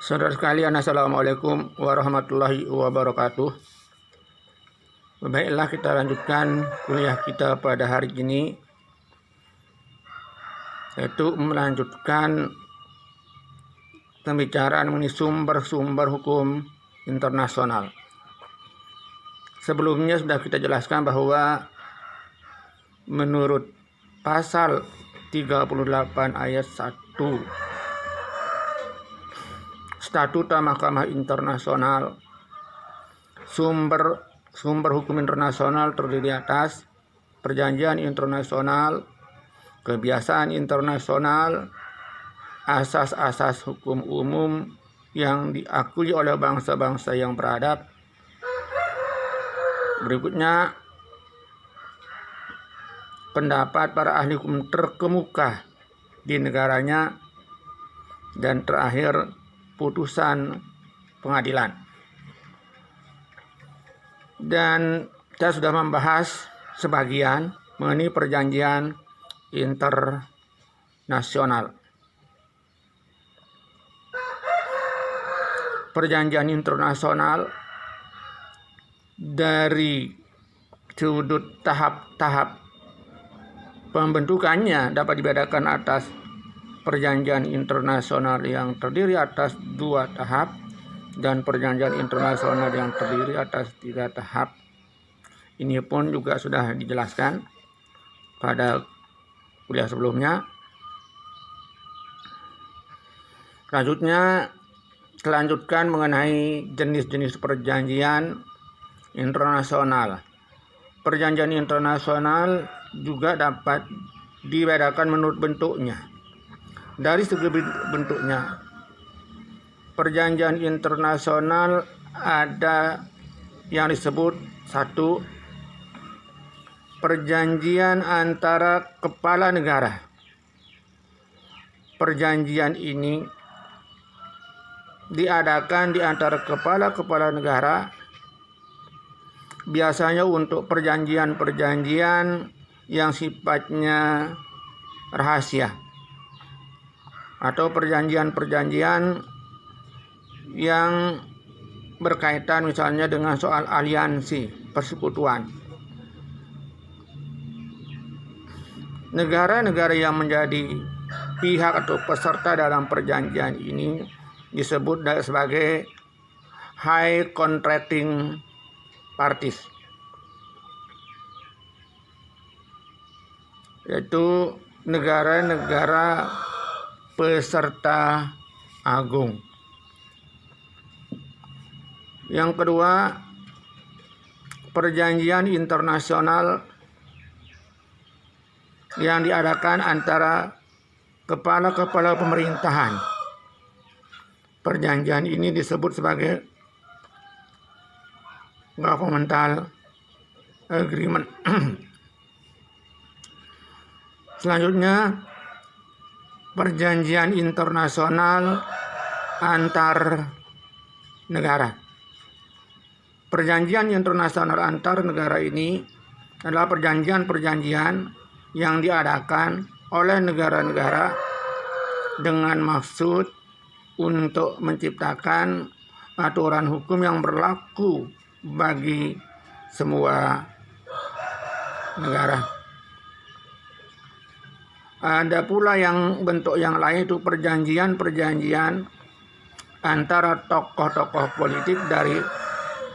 Saudara sekalian, Assalamualaikum warahmatullahi wabarakatuh. Baiklah, kita lanjutkan kuliah kita pada hari ini, yaitu melanjutkan pembicaraan mengenai sumber-sumber hukum internasional. Sebelumnya sudah kita jelaskan bahwa menurut pasal 38 ayat 1 Statuta Mahkamah Internasional, sumber hukum internasional terdiri atas perjanjian internasional, kebiasaan internasional, asas-asas hukum umum yang diakui oleh bangsa-bangsa yang beradab. Berikutnya, pendapat para ahli hukum terkemuka di negaranya, dan terakhir putusan pengadilan. Dan kita sudah membahas sebagian mengenai perjanjian internasional. Perjanjian internasional dari sudut tahap-tahap pembentukannya dapat dibedakan atas perjanjian internasional yang terdiri atas 2 tahap dan perjanjian internasional yang terdiri atas 3 tahap. Ini pun juga sudah dijelaskan pada kuliah sebelumnya. Selanjutnya, lanjutkan mengenai jenis-jenis perjanjian internasional. Perjanjian internasional juga dapat dibedakan menurut bentuknya. Dari segi bentuknya, perjanjian internasional ada yang disebut 1. Perjanjian antara kepala negara. Perjanjian ini diadakan di antara kepala-kepala negara, biasanya untuk perjanjian-perjanjian yang sifatnya rahasia, atau perjanjian-perjanjian yang berkaitan misalnya dengan soal aliansi, persekutuan. Negara-negara yang menjadi pihak atau peserta dalam perjanjian ini disebut sebagai high contracting parties, yaitu negara-negara peserta agung. Yang kedua, perjanjian internasional yang diadakan antara kepala-kepala pemerintahan. Perjanjian ini disebut sebagai governmental agreement. Selanjutnya, perjanjian internasional antar negara. Perjanjian internasional antar negara ini adalah perjanjian-perjanjian yang diadakan oleh negara-negara dengan maksud untuk menciptakan aturan hukum yang berlaku bagi semua negara. Ada pula yang bentuk yang lain, itu perjanjian-perjanjian antara tokoh-tokoh politik dari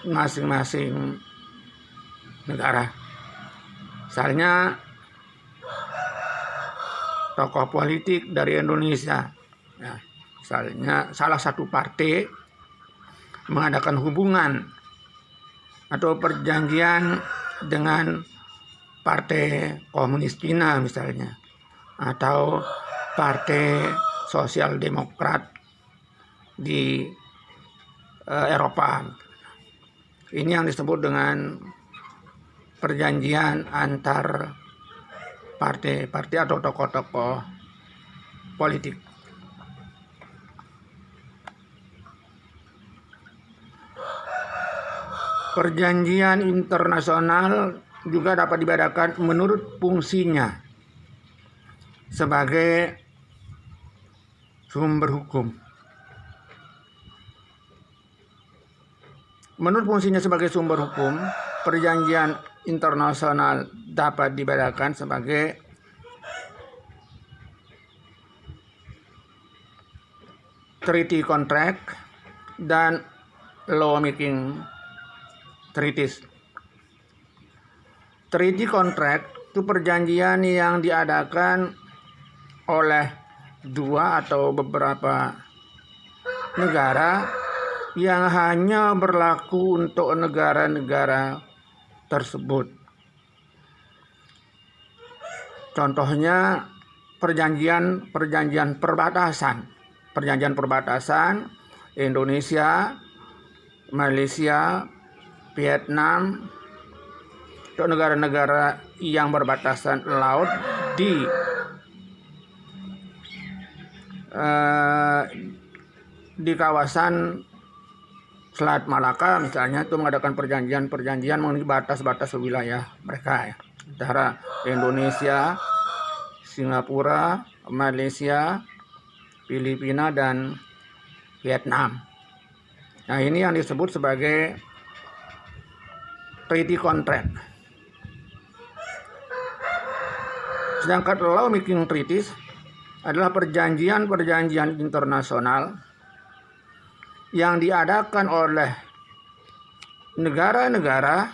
masing-masing negara. Misalnya tokoh politik dari Indonesia, misalnya salah satu partai mengadakan hubungan atau perjanjian dengan Partai Komunis Cina misalnya, atau Partai Sosial Demokrat di Eropa. Ini yang disebut dengan perjanjian antar partai-partai atau tokoh-tokoh politik. Perjanjian internasional juga dapat dibedakan menurut fungsinya sebagai sumber hukum. Menurut fungsinya sebagai sumber hukum, perjanjian internasional dapat dibedakan sebagai treaty contract dan law making treaties. Treaty contract itu perjanjian yang diadakan oleh dua atau beberapa negara yang hanya berlaku untuk negara-negara tersebut. Contohnya perjanjian perbatasan. Perjanjian perbatasan Indonesia, Malaysia, Vietnam, untuk negara-negara yang berbatasan laut di kawasan Selat Malaka misalnya, itu mengadakan perjanjian mengenai batas-batas wilayah mereka ya, antara Indonesia, Singapura, Malaysia, Filipina, dan Vietnam. Nah, ini yang disebut sebagai treaty contract. Sedangkan law making treaties adalah perjanjian internasional yang diadakan oleh negara-negara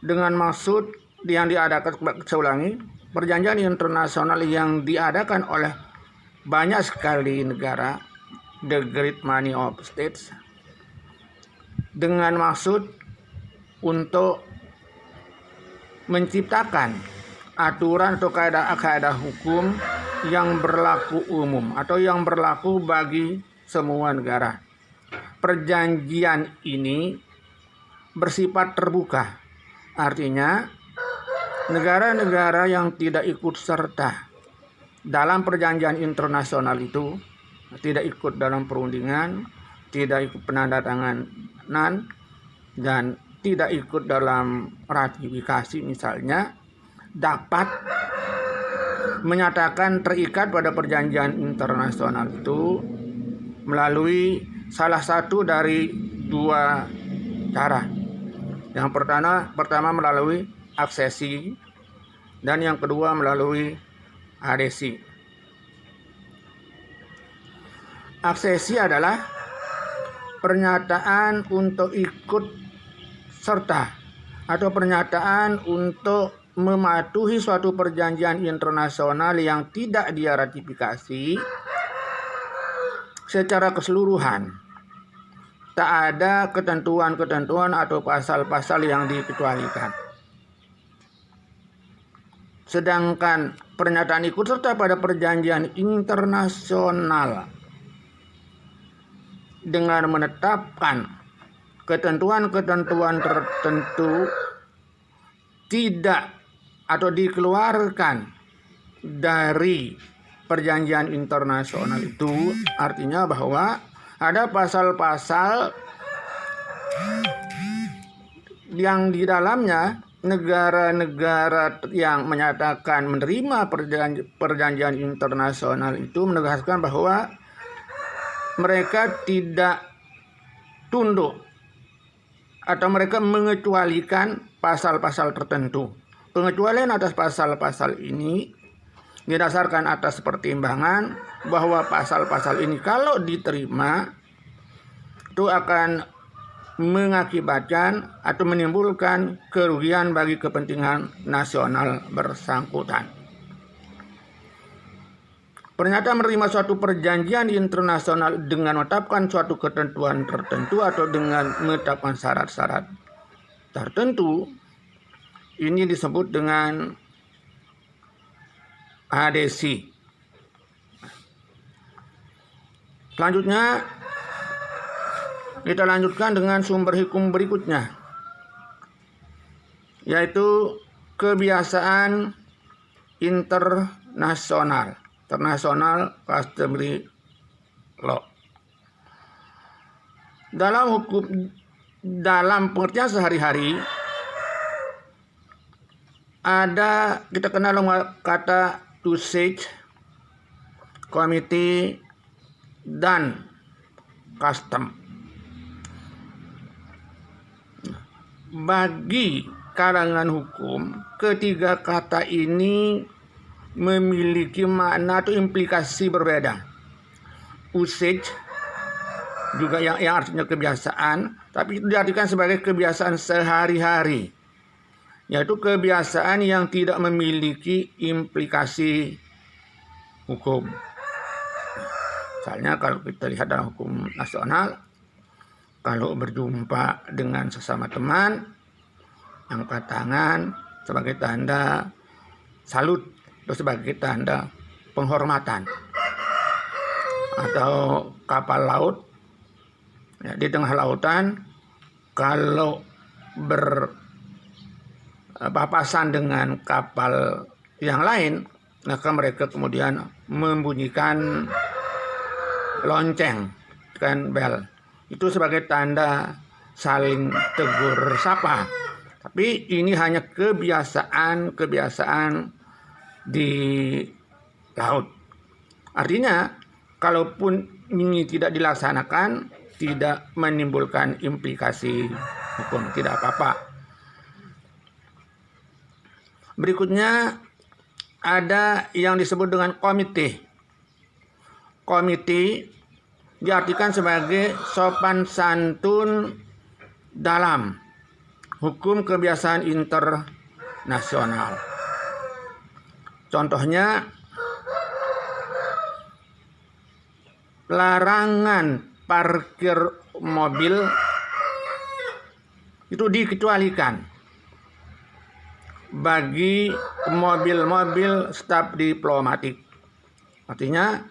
dengan maksud yang diadakan, saya ulangi, perjanjian internasional yang diadakan oleh banyak sekali negara, the great many of states, dengan maksud untuk menciptakan aturan atau kaidah hukum yang berlaku umum atau yang berlaku bagi semua negara. Perjanjian ini bersifat terbuka, artinya negara-negara yang tidak ikut serta dalam perjanjian internasional itu, tidak ikut dalam perundingan, tidak ikut penandatanganan, dan tidak ikut dalam ratifikasi misalnya, dapat menyatakan terikat pada perjanjian internasional itu melalui salah satu dari dua cara. Yang pertama melalui aksesi, dan yang kedua melalui adesi. Aksesi adalah pernyataan untuk ikut serta atau pernyataan untuk mematuhi suatu perjanjian internasional yang tidak dia ratifikasi secara keseluruhan. Tak ada ketentuan-ketentuan atau pasal-pasal yang dikecualikan. Sedangkan pernyataan ikut serta pada perjanjian internasional dengan menetapkan ketentuan-ketentuan tertentu tidak atau dikeluarkan dari perjanjian internasional itu, artinya bahwa ada pasal-pasal yang di dalamnya negara-negara yang menyatakan menerima perjanjian internasional itu menegaskan bahwa mereka tidak tunduk atau mereka mengecualikan pasal-pasal tertentu. Pengecualian atas pasal-pasal ini didasarkan atas pertimbangan bahwa pasal-pasal ini kalau diterima itu akan mengakibatkan atau menimbulkan kerugian bagi kepentingan nasional bersangkutan. Pernyataan menerima suatu perjanjian internasional dengan menetapkan suatu ketentuan tertentu atau dengan menetapkan syarat-syarat tertentu, ini disebut dengan adesi. Selanjutnya kita lanjutkan dengan sumber hukum berikutnya, yaitu kebiasaan internasional, customary law. Dalam pengertian sehari-hari ada, kita kenal kata usage, committee, dan custom. bagi kalangan hukum, ketiga kata ini memiliki makna atau implikasi berbeda. Usage juga yang artinya kebiasaan, tapi itu diartikan sebagai kebiasaan sehari-hari, yaitu kebiasaan yang tidak memiliki implikasi hukum. Misalnya kalau kita lihat dalam hukum nasional, kalau berjumpa dengan sesama teman, angkat tangan sebagai tanda salut atau sebagai tanda penghormatan. Atau kapal laut, ya, di tengah lautan, kalau berpapasan dengan kapal yang lain, maka mereka kemudian membunyikan lonceng, kan, bel. Itu sebagai tanda saling tegur sapa. Tapi ini hanya kebiasaan di laut. Artinya, kalaupun ini tidak dilaksanakan, tidak menimbulkan implikasi hukum, tidak apa-apa. Berikutnya ada yang disebut dengan komite. Komite diartikan sebagai sopan santun dalam hukum kebiasaan internasional. Contohnya, larangan parkir mobil itu dikecualikan bagi mobil-mobil staf diplomatik. Artinya,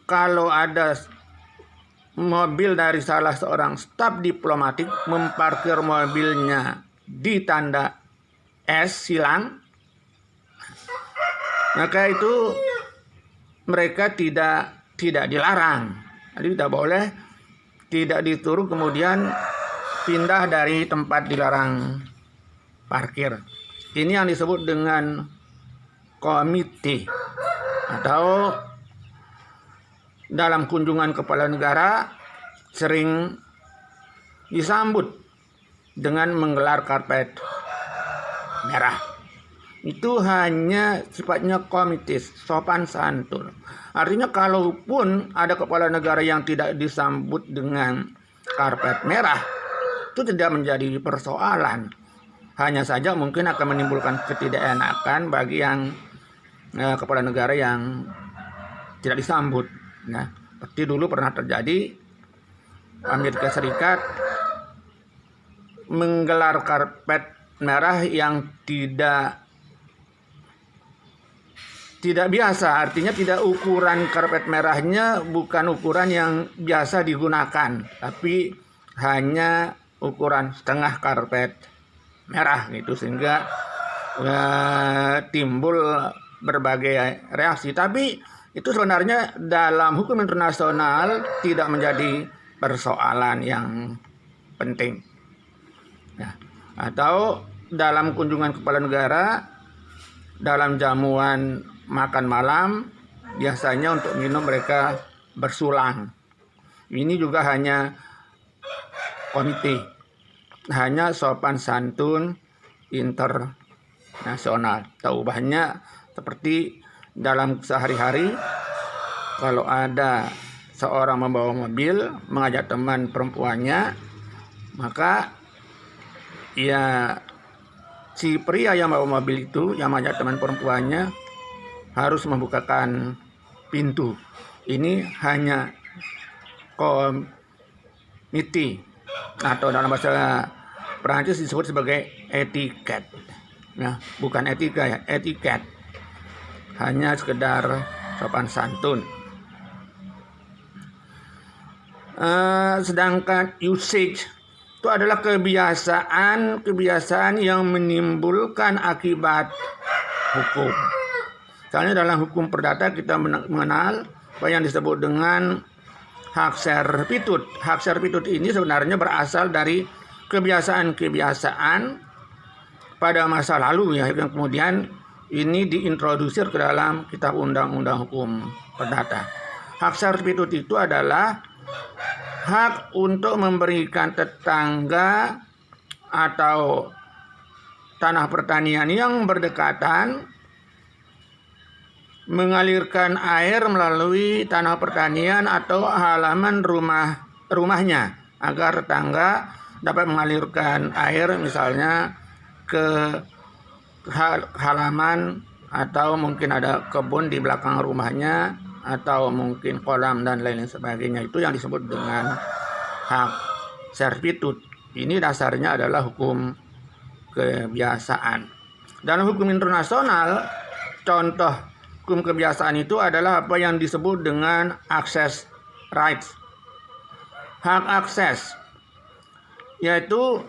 kalau ada mobil dari salah seorang staf diplomatik memparkir mobilnya di tanda S silang, maka itu mereka tidak dilarang. Jadi tidak boleh, tidak disuruh kemudian pindah dari tempat dilarang parkir. Ini yang disebut dengan komite. Atau dalam kunjungan kepala negara sering disambut dengan menggelar karpet merah. Itu hanya sifatnya komite, sopan santun. Artinya kalaupun ada kepala negara yang tidak disambut dengan karpet merah, itu tidak menjadi persoalan. Hanya saja mungkin akan menimbulkan ketidakenakan bagi yang kepala negara yang tidak disambut. Nah, seperti dulu pernah terjadi, Amerika Serikat menggelar karpet merah yang tidak biasa. Artinya tidak, ukuran karpet merahnya bukan ukuran yang biasa digunakan, tapi hanya ukuran setengah karpet merah gitu, sehingga timbul berbagai reaksi. Tapi itu sebenarnya dalam hukum internasional tidak menjadi persoalan yang penting. Nah, atau dalam kunjungan kepala negara, dalam jamuan makan malam, biasanya untuk minum mereka bersulang. Ini juga hanya komite, hanya sopan santun internasional. Tahu ubahnya seperti dalam sehari-hari, kalau ada seorang membawa mobil mengajak teman perempuannya, maka ya si pria yang bawa mobil itu yang mengajak teman perempuannya harus membukakan pintu. Ini hanya komite, atau dalam bahasa Perancis disebut sebagai etiket. Nah, bukan etika ya, etiket. Hanya sekedar sopan santun. Sedangkan usage itu adalah kebiasaan yang menimbulkan akibat hukum. Misalnya dalam hukum perdata kita mengenal apa yang disebut dengan hak servitut. Hak servitut ini sebenarnya berasal dari kebiasaan-kebiasaan pada masa lalu ya, yang kemudian ini diintrodusir ke dalam kitab undang-undang hukum perdata. Hak servitut itu adalah hak untuk memberikan tetangga atau tanah pertanian yang berdekatan mengalirkan air melalui tanah pertanian atau halaman rumahnya agar tetangga dapat mengalirkan air misalnya ke halaman, atau mungkin ada kebun di belakang rumahnya, atau mungkin kolam dan lain sebagainya. Itu yang disebut dengan hak servitut. Ini dasarnya adalah hukum kebiasaan. Dalam hukum internasional, contoh hukum kebiasaan itu adalah apa yang disebut dengan access rights. Hak akses, yaitu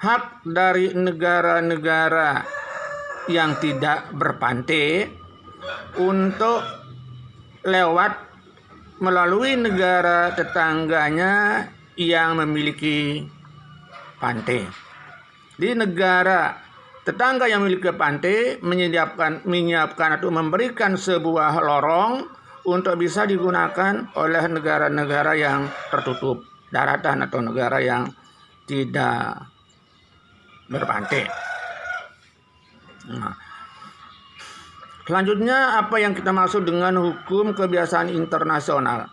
hak dari negara-negara yang tidak berpantai untuk lewat melalui negara tetangganya yang memiliki pantai. Di negara tetangga yang memiliki pantai menyiapkan atau memberikan sebuah lorong untuk bisa digunakan oleh negara-negara yang tertutup daratan atau negara yang tidak berpantai. Nah, selanjutnya apa yang kita maksud dengan hukum kebiasaan internasional?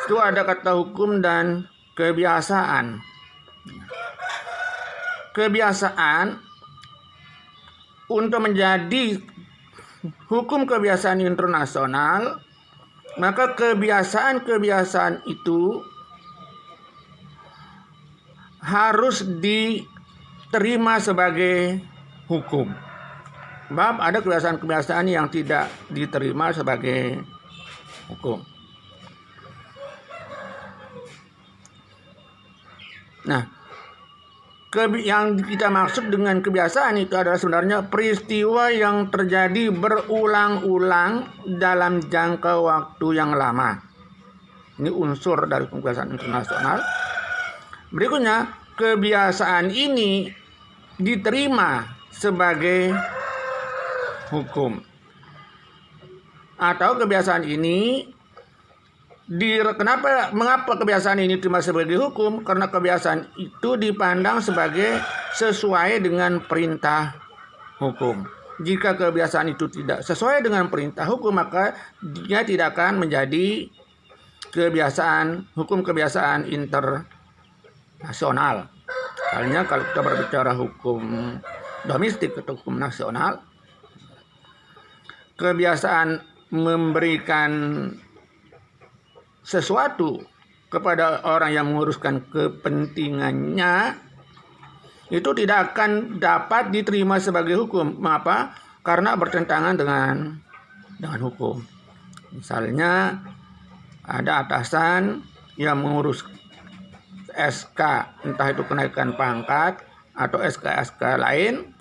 Itu ada kata hukum dan kebiasaan. Kebiasaan untuk menjadi hukum kebiasaan internasional, maka kebiasaan-kebiasaan itu harus diterima sebagai hukum. Sebab ada kebiasaan-kebiasaan yang tidak diterima sebagai hukum. Nah, yang kita maksud dengan kebiasaan itu adalah sebenarnya peristiwa yang terjadi berulang-ulang dalam jangka waktu yang lama. Ini unsur dari kebiasaan internasional. Berikutnya, kebiasaan ini diterima sebagai hukum. Atau kebiasaan ini mengapa kebiasaan ini diterima sebagai hukum? Karena kebiasaan itu dipandang sebagai sesuai dengan perintah hukum. Jika kebiasaan itu tidak sesuai dengan perintah hukum, maka dia tidak akan menjadi hukum kebiasaan internasional. Misalnya kalau kita berbicara hukum domestik atau hukum nasional, kebiasaan memberikan sesuatu kepada orang yang menguruskan kepentingannya itu tidak akan dapat diterima sebagai hukum. Mengapa? Karena bertentangan dengan hukum. Misalnya ada atasan yang mengurus SK, entah itu kenaikan pangkat atau SK-SK lain,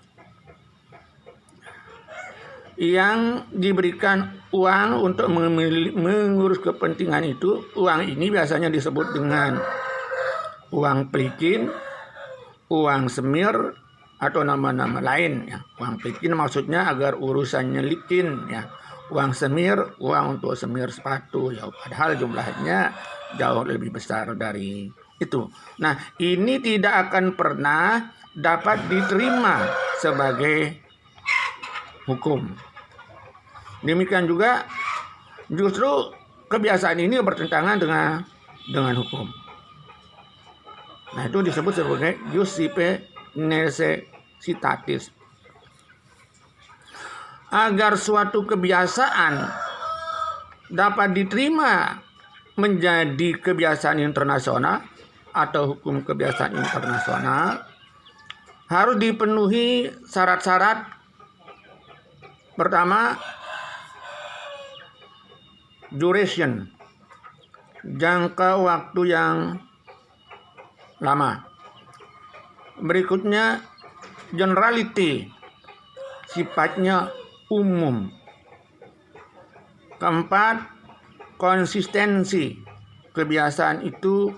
yang diberikan uang untuk mengurus kepentingan itu. Uang ini biasanya disebut dengan uang pelikin, uang semir, atau nama-nama lain. Ya. Uang pelikin maksudnya agar urusannya licin. Ya. Uang semir, uang untuk semir sepatu. Ya, padahal jumlahnya jauh lebih besar dari itu. Nah, ini tidak akan pernah dapat diterima sebagai hukum. Demikian juga justru kebiasaan ini bertentangan dengan hukum. Nah, itu disebut sebagai jus necessitatis. Agar suatu kebiasaan dapat diterima menjadi kebiasaan internasional atau hukum kebiasaan internasional, harus dipenuhi syarat-syarat. Pertama, duration, jangka waktu yang lama. Berikutnya, generality, sifatnya umum. Keempat, konsistensi, kebiasaan itu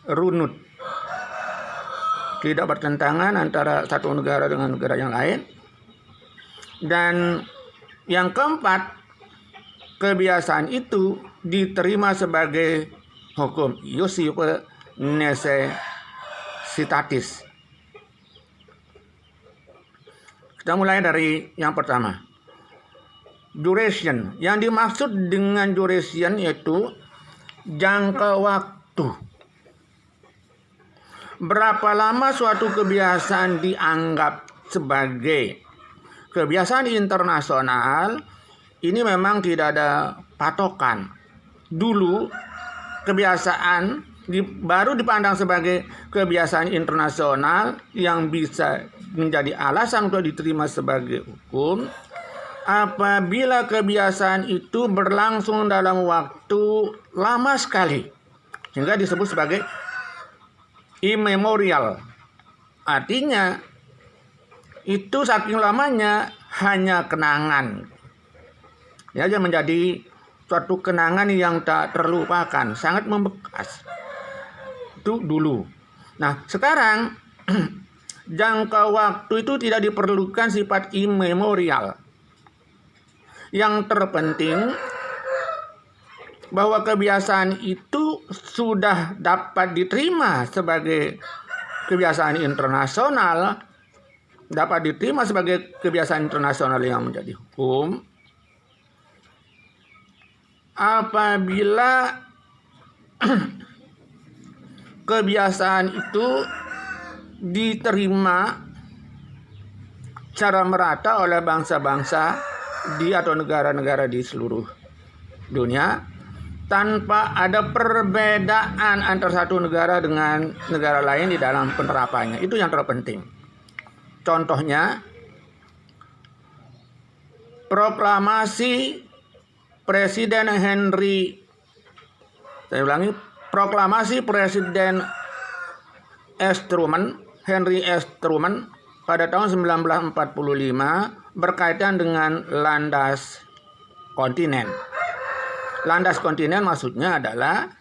runut, tidak bertentangan antara satu negara dengan negara yang lain. Dan yang keempat, kebiasaan itu diterima sebagai hukum. Ius necessitatis. Kita mulai dari yang pertama. Duration. Yang dimaksud dengan duration yaitu jangka waktu. Berapa lama suatu kebiasaan dianggap sebagai kebiasaan internasional, ini memang tidak ada patokan. Dulu kebiasaan baru dipandang sebagai kebiasaan internasional yang bisa menjadi alasan untuk diterima sebagai hukum apabila kebiasaan itu berlangsung dalam waktu lama sekali, sehingga disebut sebagai immemorial. Artinya itu saking lamanya hanya kenangan. Ya, menjadi suatu kenangan yang tak terlupakan, sangat membekas. Itu dulu. Nah, sekarang jangka waktu itu tidak diperlukan sifat immemorial. Yang terpenting bahwa kebiasaan itu sudah dapat diterima sebagai kebiasaan internasional, dapat diterima sebagai kebiasaan internasional yang menjadi hukum apabila kebiasaan itu diterima secara merata oleh bangsa-bangsa di atau negara-negara di seluruh dunia tanpa ada perbedaan antara satu negara dengan negara lain di dalam penerapannya. Itu yang terpenting. Contohnya, proklamasi Presiden Henry Presiden Henry S. Truman pada tahun 1945 berkaitan dengan landas kontinen. Landas kontinen maksudnya adalah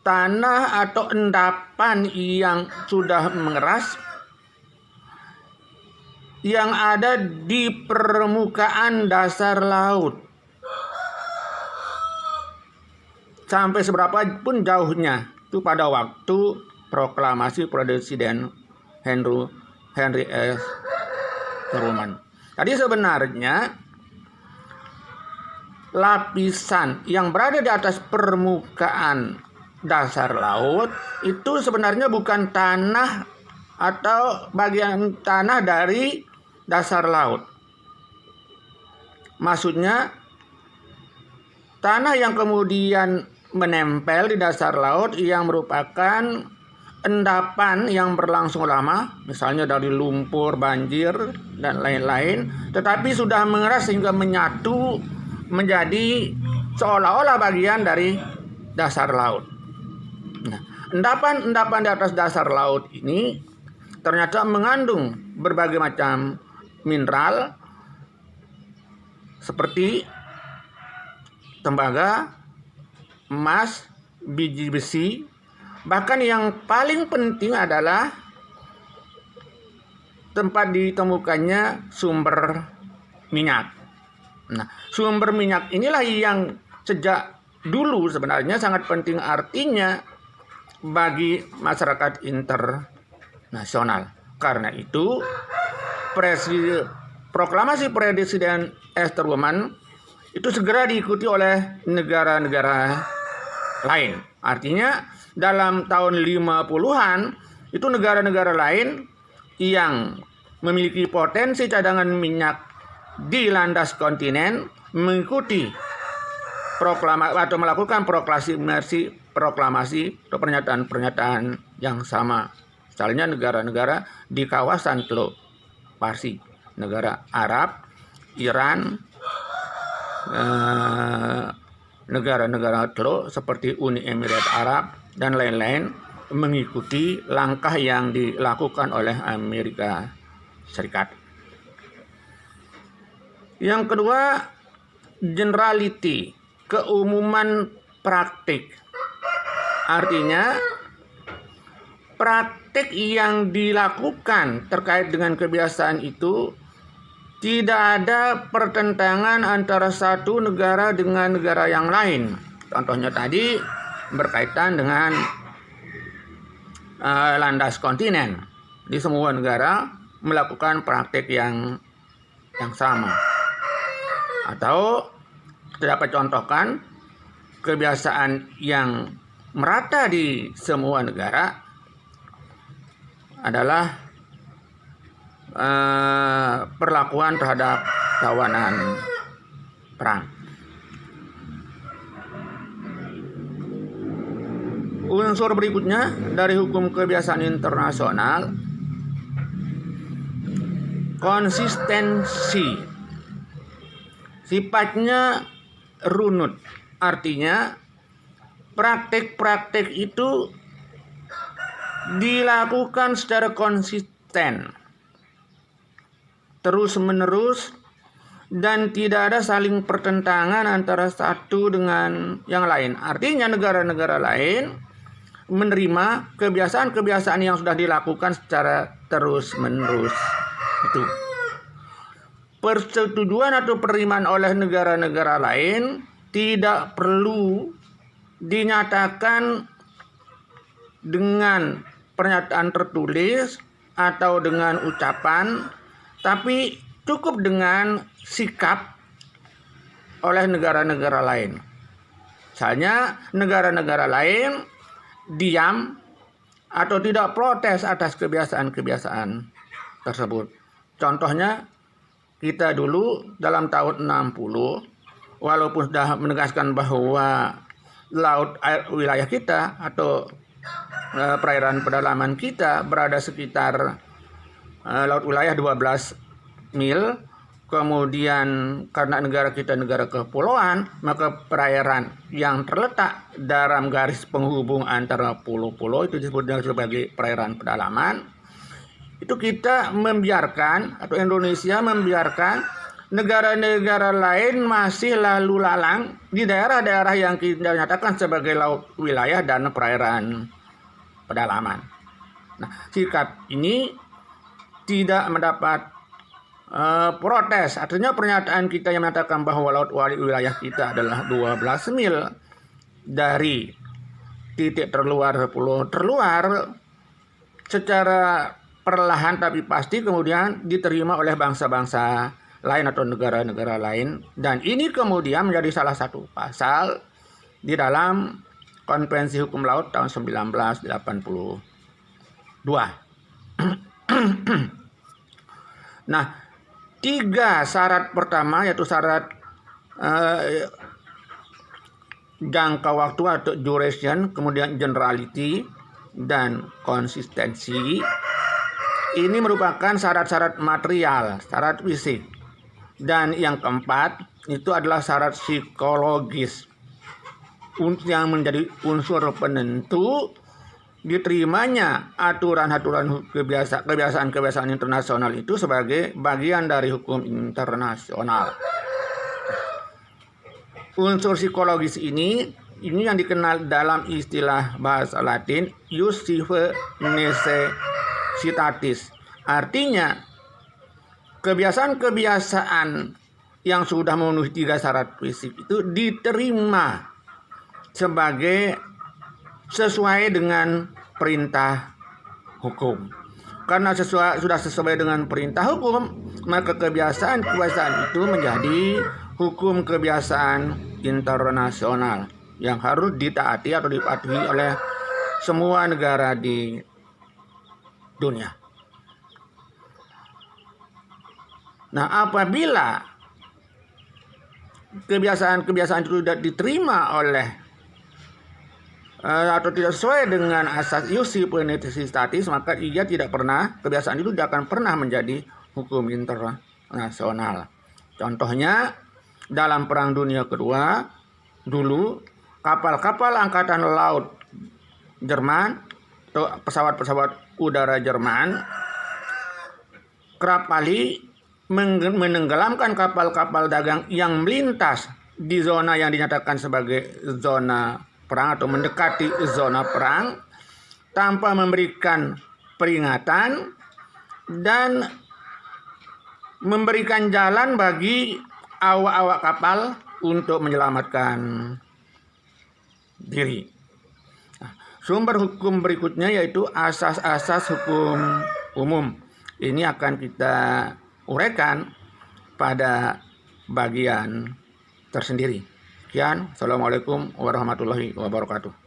tanah atau endapan yang sudah mengeras yang ada di permukaan dasar laut. Sampai seberapa pun jauhnya itu pada waktu proklamasi Presiden Henry S. Truman. Tadi sebenarnya lapisan yang berada di atas permukaan dasar laut itu sebenarnya bukan tanah atau bagian tanah dari dasar laut. Maksudnya tanah yang kemudian menempel di dasar laut yang merupakan endapan yang berlangsung lama, misalnya dari lumpur, banjir, dan lain-lain, tetapi sudah mengeras sehingga menyatu menjadi seolah-olah bagian dari dasar laut. Nah, endapan-endapan di atas dasar laut ini ternyata mengandung berbagai macam mineral seperti tembaga, emas, biji besi, bahkan yang paling penting adalah tempat ditemukannya sumber minyak. Nah, sumber minyak inilah yang sejak dulu sebenarnya sangat penting artinya bagi masyarakat internasional. Karena itu, proklamasi Presiden S. Truman itu segera diikuti oleh negara-negara lain. Artinya dalam tahun 50-an itu negara-negara lain yang memiliki potensi cadangan minyak di landas kontinen mengikuti atau melakukan proklamasi atau pernyataan-pernyataan yang sama. Misalnya negara-negara di kawasan Teluk Parsi, negara Arab, Iran, negara-negara Teluk seperti Uni Emirat Arab dan lain-lain mengikuti langkah yang dilakukan oleh Amerika Serikat. Yang kedua, generality, keumuman praktik. Artinya praktik yang dilakukan terkait dengan kebiasaan itu tidak ada pertentangan antara satu negara dengan negara yang lain. Contohnya tadi berkaitan dengan landas kontinen. Di semua negara melakukan praktik yang sama. Atau kita dapat contohkan kebiasaan yang merata di semua negara adalah perlakuan terhadap tawanan perang. Unsur berikutnya dari hukum kebiasaan internasional, konsistensi. Sifatnya runut, artinya praktik-praktik itu dilakukan secara konsisten, terus-menerus, dan tidak ada saling pertentangan antara satu dengan yang lain. Artinya negara-negara lain menerima kebiasaan-kebiasaan yang sudah dilakukan secara terus-menerus. Itu persetujuan atau penerimaan oleh negara-negara lain tidak perlu dinyatakan dengan pernyataan tertulis atau dengan ucapan, tapi cukup dengan sikap oleh negara-negara lain. Misalnya negara-negara lain diam atau tidak protes atas kebiasaan-kebiasaan tersebut. Contohnya kita dulu dalam tahun 60, walaupun sudah menegaskan bahwa laut air wilayah kita atau perairan pedalaman kita berada sekitar laut wilayah 12 mil, kemudian karena negara kita negara kepulauan, maka perairan yang terletak dalam garis penghubung antara pulau-pulau itu disebut sebagai perairan pedalaman. Itu kita membiarkan, atau Indonesia membiarkan negara-negara lain masih lalu lalang di daerah-daerah yang kita nyatakan sebagai laut wilayah dan perairan pedalaman. Nah, sikap ini tidak mendapat protes. Artinya pernyataan kita yang mengatakan bahwa laut wilayah kita adalah 12 mil dari titik terluar pulau terluar, secara perlahan tapi pasti kemudian diterima oleh bangsa-bangsa lain atau negara-negara lain, dan ini kemudian menjadi salah satu pasal di dalam Konvensi Hukum Laut tahun 1982. Nah, 3 syarat pertama yaitu syarat jangka waktu atau duration, kemudian generality dan konsistensi. Ini merupakan syarat-syarat material, syarat fisik. Dan yang keempat itu adalah syarat psikologis yang menjadi unsur penentu diterimanya aturan-aturan kebiasaan-kebiasaan internasional itu sebagai bagian dari hukum internasional. Unsur psikologis ini yang dikenal dalam istilah bahasa Latin ius sive necessitatis. Artinya kebiasaan-kebiasaan yang sudah memenuhi 3 syarat fisik itu diterima sesuai dengan perintah hukum. Karena sudah sesuai dengan perintah hukum, maka kebiasaan-kebiasaan itu menjadi hukum kebiasaan internasional yang harus ditaati atau dipatuhi oleh semua negara di dunia. Nah, apabila kebiasaan-kebiasaan itu tidak diterima oleh atau tidak sesuai dengan asas ius sive necessitatis, maka kebiasaan itu tidak akan pernah menjadi hukum internasional. Contohnya dalam Perang Dunia Kedua dulu, kapal-kapal angkatan laut Jerman atau pesawat-pesawat udara Jerman kerap kali menenggelamkan kapal-kapal dagang yang melintas di zona yang dinyatakan sebagai zona perang atau mendekati zona perang tanpa memberikan peringatan dan memberikan jalan bagi awak-awak kapal untuk menyelamatkan diri. Sumber hukum berikutnya yaitu asas-asas hukum umum. Ini akan kita uraikan pada bagian tersendiri. Sekian, Assalamualaikum warahmatullahi wabarakatuh.